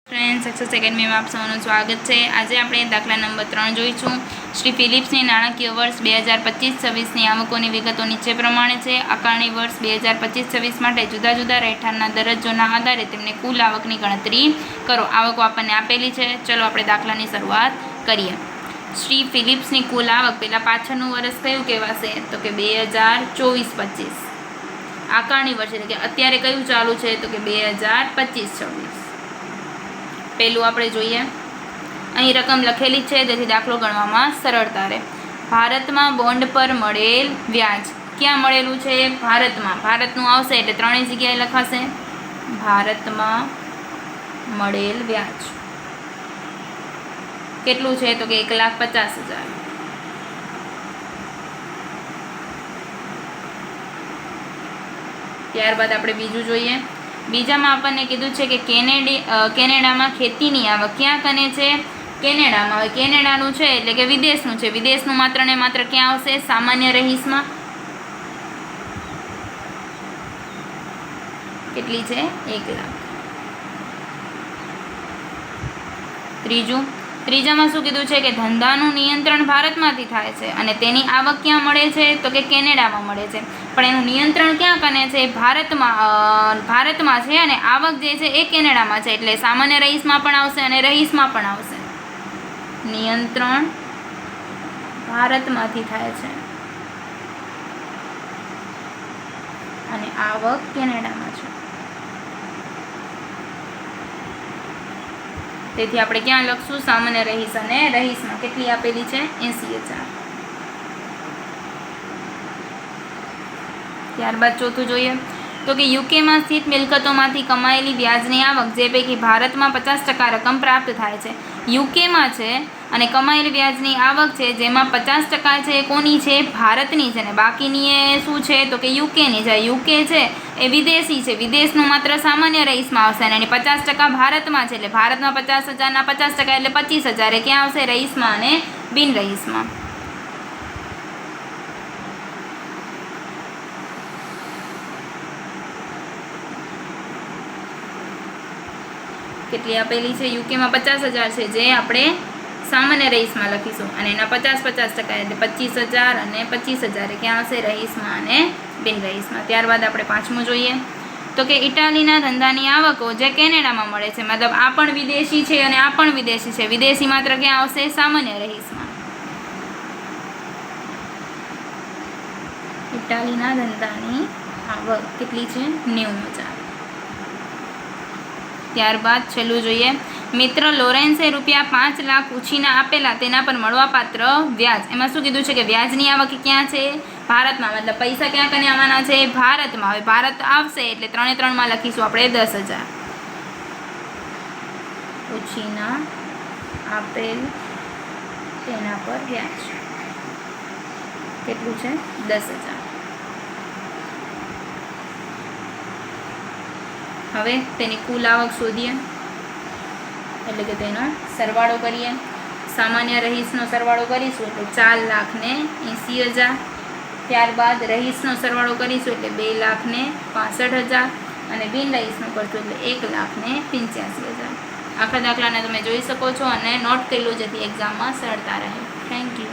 Friends success academy में आप सबનું સ્વાગત છે। આજે આપણે દાખલા નંબર 3 જોઈશું। શ્રી ફિલિપ્સની નાણાકીય વર્ષ 2025-26ની આવકોની વિગતો નીચે પ્રમાણે છે। આકારણી વર્ષ 2025-26 માટે જુદા જુદા રહેઠાણના દરજ્જોના આધારે તેમને કુલ આવકની ગણતરી કરો। આવકો આપણને આપેલી છે। ચલો આપણે દાખલાની શરૂઆત કરીએ। શ્રી ફિલિપ્સની કુલ આવક પહેલાં પાછળનું વર્ષ કયું કહેવાશે તો કે 2024-25। આકારણી વર્ષ એટલે કે અત્યારે કયું ચાલુ છે તો કે 2025-26। પહેલું આપણે જોઈએ, અહીં રકમ લખેલી છે તેથી દાખલો ગણવામાં સરળતા રહે। ભારતમાં બોન્ડ પર મળેલ વ્યાજ ક્યાં મળેલું છે? ભારતમાં। ભારતનું આવશે એટલે ત્રણેય જગ્યાએ લખાશે। ભારતમાં મળેલ વ્યાજ કેટલું છે તો કે 1,50,000। ત્યારબાદ આપણે બીજું જોઈએ। બીજામાં આપણને કીધું છે કે કેનેડામાં ખેતીની આવક ક્યાં કને છે? કેનેડામાં। હવે કેનેડાનું છે એટલે કે વિદેશનું છે। વિદેશનું માત્ર ને માત્ર ક્યાં આવશે? સામાન્ય રહીશમાં। કેટલી છે? 1 લાખ। ત્રીજામાં શું કીધું છે કે ધંધાનું નિયંત્રણ ભારતમાંથી થાય છે અને તેની આવક ક્યાં મળે છે તો કે કેનેડામાં મળે છે, પણ એનું નિયંત્રણ ક્યાં કને છે? ભારતમાં છે અને આવક જે છે એ કેનેડામાં છે, એટલે સામાન્ય રહીશમાં પણ આવશે અને રહીશમાં પણ આવશે। નિયંત્રણ ભારતમાંથી થાય છે અને આવક કેનેડામાં છે, તેથી આપણે ક્યાં લખશું? સામાન્ય રહીશ અને રહીશમાં। કેટલી આપેલી છે? 80,000। ત્યારબાદ ચોથું જોઈએ તો કે યુકેમાં સ્થિત મિલકતોમાંથી કમાયેલી વ્યાજની આવક જે પૈકી ભારતમાં 50% રકમ પ્રાપ્ત થાય છે। યુકેમાં છે અને કમાયેલી વ્યાજની આવક છે જેમાં 50% છે એ કોની છે? ભારતની છે, ને બાકીની એ શું છે તો કે યુકેની છે। યુકે છે એ વિદેશી છે, વિદેશનું માત્ર સામાન્ય રહીશમાં આવશે અને એની 50% ભારતમાં છે, એટલે ભારતમાં 50,000ના 50% એટલે 25,000 એ ક્યાં આવશે? રહીશમાં અને બિનરહીશમાં। કેટલી આપેલી છે? યુકેમાં 50,000 છે જે આપણે સામાન્ય રહીશમાં લખીશું અને એના 50% એટલે 25,000 અને 25,000 એ ક્યાં આવશે? રહીશમાં અને બિનરહીશમાં। ત્યારબાદ આપણે પાંચમું જોઈએ તો કે ઇટાલીના ધંધાની આવકો જે કેનેડામાં મળે છે, મતલબ આ પણ વિદેશી છે અને આ પણ વિદેશી છે, વિદેશી માત્ર ક્યાં આવશે? સામાન્ય રહીશમાં। ઇટાલીના ધંધાની આવક કેટલી છે? 90,000। ત્યારબાદ છેલ્લું જોઈએ, મિત્ર લોરેન્સે ₹5 લાખ ઉછીના આપેલા તેના પર મળવાપાત્ર વ્યાજ। એમાં શું કીધું છે કે વ્યાજની આવક ક્યાં છે? ભારતમાં, મતલબ પૈસા ક્યાં કને આવવાના છે? ભારતમાં। હવે ભારત આવશે એટલે 3 લખીશું આપણે 10,000। ઉછીના આપેલ તેના પર વ્યાજ કેટલું છે? 10,000। હવે તેની કુલ આવક શોધીએ એટલે કે તેનો સરવાળો કરીએ। સામાન્ય રહીશનો સરવાળો કરીશું એટલે 4,80,000। ત્યારબાદ રહીશનો સરવાળો કરીશું એટલે 2,65,000 અને બિનરહીશનો કરશું એટલે 1,85,000। આખા દાખલાને તમે જોઈ શકો છો અને નોટ કરી લો જેથી એક્ઝામમાં સરળતા રહે। Thank you.